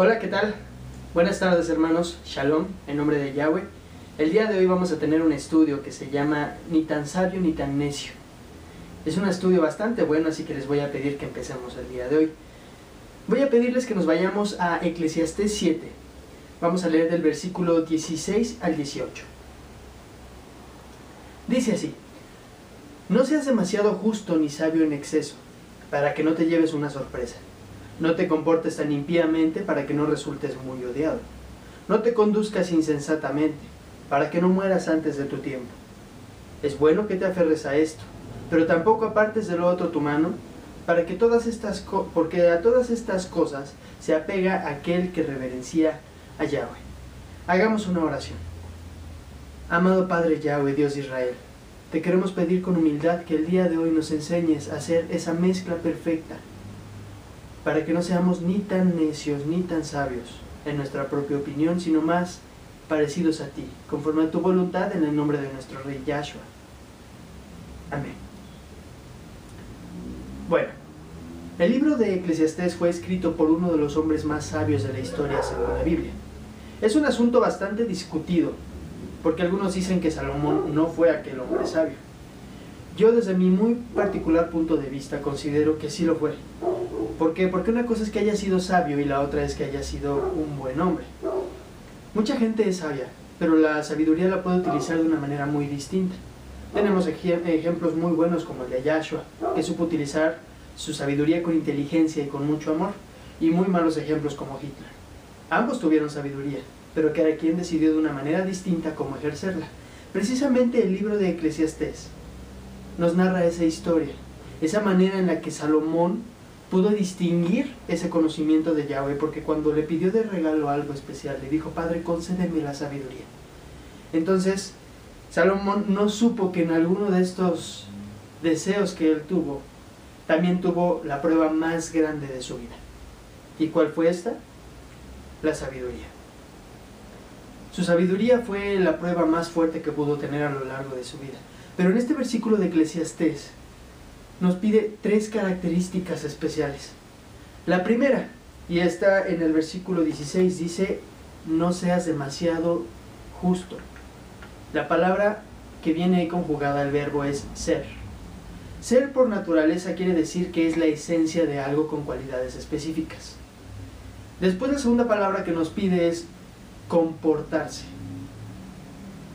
Hola, ¿qué tal? Buenas tardes, hermanos. Shalom, en nombre de Yahweh. El día de hoy vamos a tener un estudio que se llama Ni tan sabio ni tan necio. Es un estudio bastante bueno, así que les voy a pedir que empecemos el día de hoy. Voy a pedirles que nos vayamos a Eclesiastés 7. Vamos a leer del versículo 16 al 18. Dice así: No seas demasiado justo ni sabio en exceso, para que no te lleves una sorpresa. No te comportes tan impíamente para que no resultes muy odiado. No te conduzcas insensatamente, para que no mueras antes de tu tiempo. Es bueno que te aferres a esto, pero tampoco apartes de lo otro tu mano, para que porque a todas estas cosas se apega aquel que reverencia a Yahweh. Hagamos una oración. Amado Padre Yahweh, Dios de Israel, te queremos pedir con humildad que el día de hoy nos enseñes a hacer esa mezcla perfecta, para que no seamos ni tan necios ni tan sabios en nuestra propia opinión, sino más parecidos a ti, conforme a tu voluntad, en el nombre de nuestro Rey Yahshua. Amén. Bueno, el libro de Eclesiastés fue escrito por uno de los hombres más sabios de la historia según la Biblia. Es un asunto bastante discutido, porque algunos dicen que Salomón no fue aquel hombre sabio. Yo, desde mi muy particular punto de vista, considero que sí lo fue. ¿Por qué? Porque una cosa es que haya sido sabio y la otra es que haya sido un buen hombre. Mucha gente es sabia, pero la sabiduría la puede utilizar de una manera muy distinta. Tenemos ejemplos muy buenos como el de Yahshua, que supo utilizar su sabiduría con inteligencia y con mucho amor, y muy malos ejemplos como Hitler. Ambos tuvieron sabiduría, pero cada quien decidió de una manera distinta cómo ejercerla. Precisamente el libro de Eclesiastés nos narra esa historia, esa manera en la que Salomón pudo distinguir ese conocimiento de Yahweh, porque cuando le pidió de regalo algo especial, le dijo: Padre, concédeme la sabiduría. Entonces, Salomón no supo que en alguno de estos deseos que él tuvo, también tuvo la prueba más grande de su vida. ¿Y cuál fue esta? La sabiduría. Su sabiduría fue la prueba más fuerte que pudo tener a lo largo de su vida. Pero en este versículo de Eclesiastés nos pide tres características especiales. La primera, y está en el versículo 16, dice: no seas demasiado justo. La palabra que viene ahí conjugada al verbo es ser. Ser por naturaleza quiere decir que es la esencia de algo con cualidades específicas. Después, la segunda palabra que nos pide es comportarse.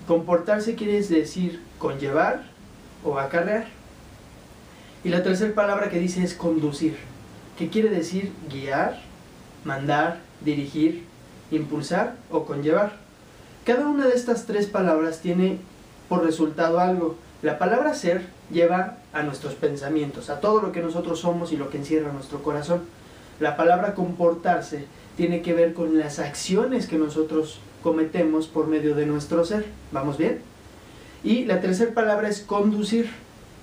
Comportarse quiere decir conllevar o acarrear. Y la tercera palabra que dice es conducir, que quiere decir guiar, mandar, dirigir, impulsar o conllevar. Cada una de estas tres palabras tiene por resultado algo. La palabra ser lleva a nuestros pensamientos, a todo lo que nosotros somos y lo que encierra nuestro corazón. La palabra comportarse tiene que ver con las acciones que nosotros cometemos por medio de nuestro ser. ¿Vamos bien? Y la tercera palabra es conducir,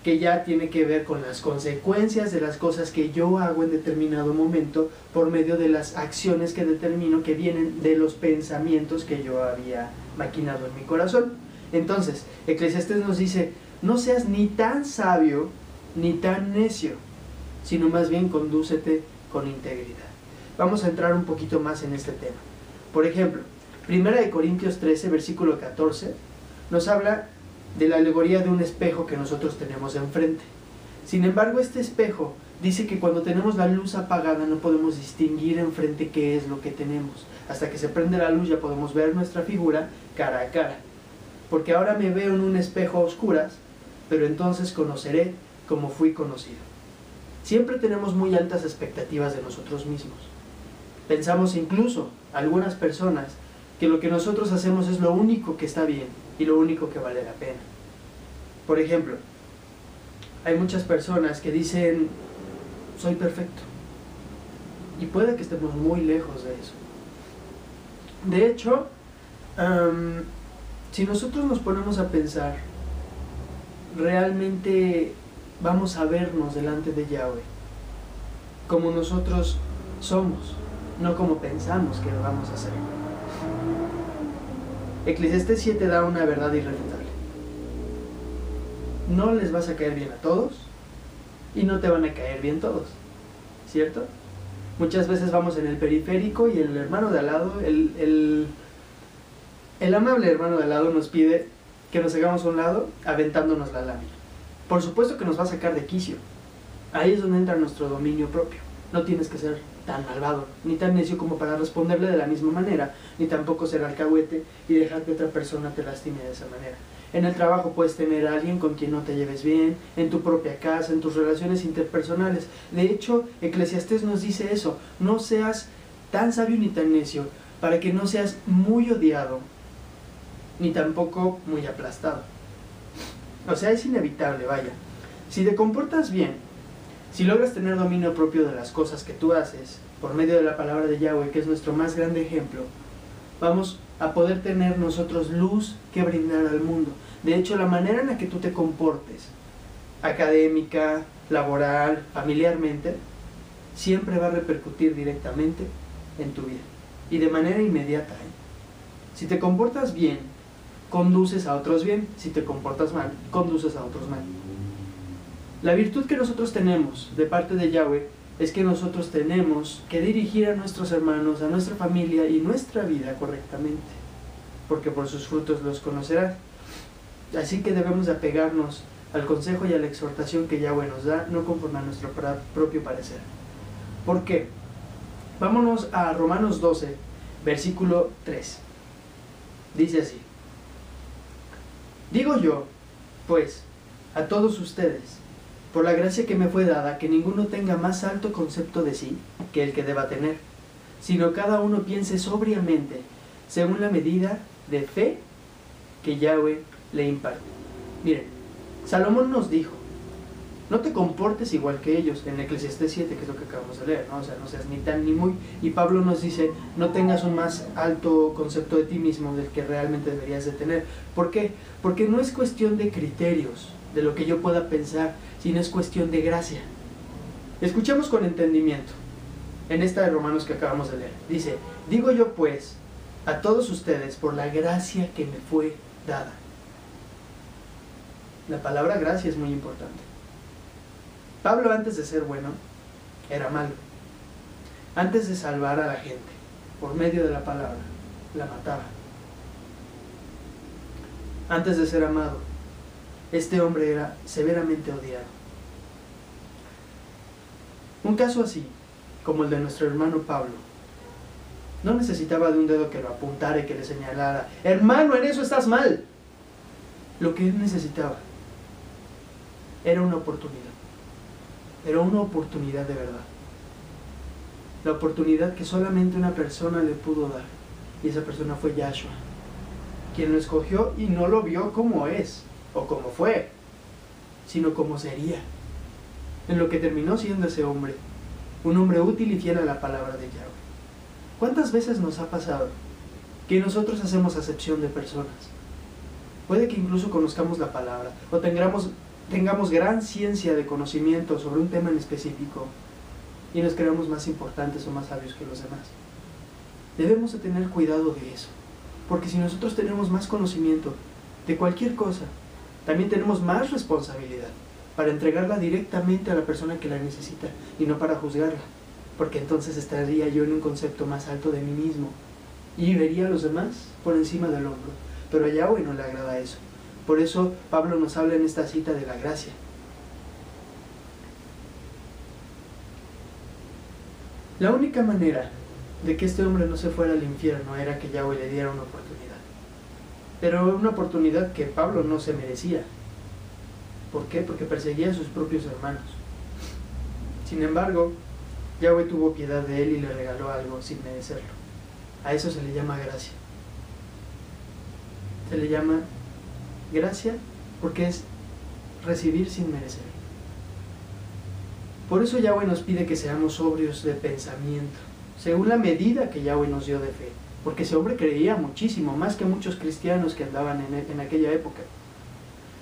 que ya tiene que ver con las consecuencias de las cosas que yo hago en determinado momento por medio de las acciones que determino, que vienen de los pensamientos que yo había maquinado en mi corazón. Entonces, Eclesiastés nos dice: no seas ni tan sabio ni tan necio, sino más bien condúcete con integridad. Vamos a entrar un poquito más en este tema. Por ejemplo, 1 Corintios 13, versículo 14, nos habla de la alegoría de un espejo que nosotros tenemos enfrente. Sin embargo, este espejo dice que cuando tenemos la luz apagada no podemos distinguir enfrente qué es lo que tenemos. Hasta que se prende la luz ya podemos ver nuestra figura cara a cara. Porque ahora me veo en un espejo a oscuras, pero entonces conoceré como fui conocido. Siempre tenemos muy altas expectativas de nosotros mismos. Pensamos incluso, algunas personas, que lo que nosotros hacemos es lo único que está bien y lo único que vale la pena. Por ejemplo, hay muchas personas que dicen: soy perfecto. Y puede que estemos muy lejos de eso. De hecho, si nosotros nos ponemos a pensar, realmente vamos a vernos delante de Yahweh como nosotros somos, no como pensamos que lo vamos a hacer. Eclesiastés 7 da una verdad irrefutable. No les vas a caer bien a todos y no te van a caer bien todos, ¿cierto? Muchas veces vamos en el periférico y el hermano de al lado, el amable hermano de al lado nos pide que nos hagamos a un lado aventándonos la lámina. Por supuesto que nos va a sacar de quicio. Ahí es donde entra nuestro dominio propio. No tienes que ser tan malvado, ni tan necio como para responderle de la misma manera, ni tampoco ser alcahuete y dejar que otra persona te lastime de esa manera. En el trabajo puedes tener a alguien con quien no te lleves bien, en tu propia casa, en tus relaciones interpersonales. De hecho, Eclesiastés nos dice eso: no seas tan sabio ni tan necio, para que no seas muy odiado, ni tampoco muy aplastado. O sea, es inevitable, vaya. Si te comportas bien, si logras tener dominio propio de las cosas que tú haces, por medio de la palabra de Yahweh, que es nuestro más grande ejemplo, vamos a poder tener nosotros luz que brindar al mundo. De hecho, la manera en la que tú te comportes, académica, laboral, familiarmente, siempre va a repercutir directamente en tu vida. Y de manera inmediata, Si te comportas bien, conduces a otros bien. Si te comportas mal, conduces a otros mal. La virtud que nosotros tenemos de parte de Yahweh es que nosotros tenemos que dirigir a nuestros hermanos, a nuestra familia y nuestra vida correctamente, porque por sus frutos los conocerán. Así que debemos de apegarnos al consejo y a la exhortación que Yahweh nos da, no conforme a nuestro propio parecer. ¿Por qué? Vámonos a Romanos 12, versículo 3. Dice así: digo yo, pues, a todos ustedes, por la gracia que me fue dada, que ninguno tenga más alto concepto de sí que el que deba tener, sino cada uno piense sobriamente, según la medida de fe que Yahweh le imparte. Miren, Salomón nos dijo: no te comportes igual que ellos, en Eclesiastés 7, que es lo que acabamos de leer, ¿no? O sea, no seas ni tan ni muy. Y Pablo nos dice: no tengas un más alto concepto de ti mismo del que realmente deberías de tener. ¿Por qué? Porque no es cuestión de criterios, de lo que yo pueda pensar, sino es cuestión de gracia. Escuchemos con entendimiento en esta de Romanos que acabamos de leer. Dice: digo yo pues a todos ustedes, por la gracia que me fue dada. La palabra gracia es muy importante. Pablo, antes de ser bueno, era malo. Antes de salvar a la gente por medio de la palabra, la mataba. Antes de ser amado, este hombre era severamente odiado. Un caso así, como el de nuestro hermano Pablo, no necesitaba de un dedo que lo apuntara y que le señalara: hermano, en eso estás mal. Lo que él necesitaba era una oportunidad. Era una oportunidad de verdad. La oportunidad que solamente una persona le pudo dar. Y esa persona fue Yahshua, quien lo escogió y no lo vio como es o como fue, sino como sería, en lo que terminó siendo ese hombre, un hombre útil y fiel a la palabra de Yahweh. ¿Cuántas veces nos ha pasado que nosotros hacemos acepción de personas? Puede que incluso conozcamos la palabra o tengamos gran ciencia de conocimiento sobre un tema en específico y nos creamos más importantes o más sabios que los demás. Debemos de tener cuidado de eso, porque si nosotros tenemos más conocimiento de cualquier cosa, también tenemos más responsabilidad para entregarla directamente a la persona que la necesita y no para juzgarla, porque entonces estaría yo en un concepto más alto de mí mismo y vería a los demás por encima del hombro. Pero a Yahweh no le agrada eso. Por eso Pablo nos habla en esta cita de la gracia. La única manera de que este hombre no se fuera al infierno era que Yahweh le diera una oportunidad. Pero una oportunidad que Pablo no se merecía. ¿Por qué? Porque perseguía a sus propios hermanos. Sin embargo, Yahweh tuvo piedad de él y le regaló algo sin merecerlo. A eso se le llama gracia. Se le llama gracia porque es recibir sin merecer. Por eso Yahweh nos pide que seamos sobrios de pensamiento, según la medida que Yahweh nos dio de fe. Porque ese hombre creía muchísimo, más que muchos cristianos que andaban en aquella época.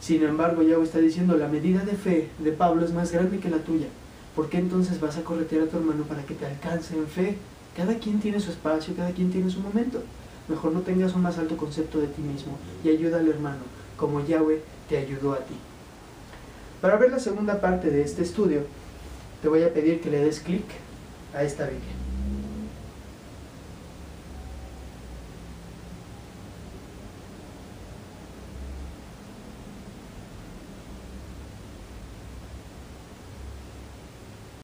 Sin embargo, Yahweh está diciendo: la medida de fe de Pablo es más grande que la tuya. ¿Por qué entonces vas a corretear a tu hermano para que te alcance en fe? Cada quien tiene su espacio, cada quien tiene su momento. Mejor no tengas un más alto concepto de ti mismo y ayuda al hermano, como Yahweh te ayudó a ti. Para ver la segunda parte de este estudio, te voy a pedir que le des clic a esta Biblia.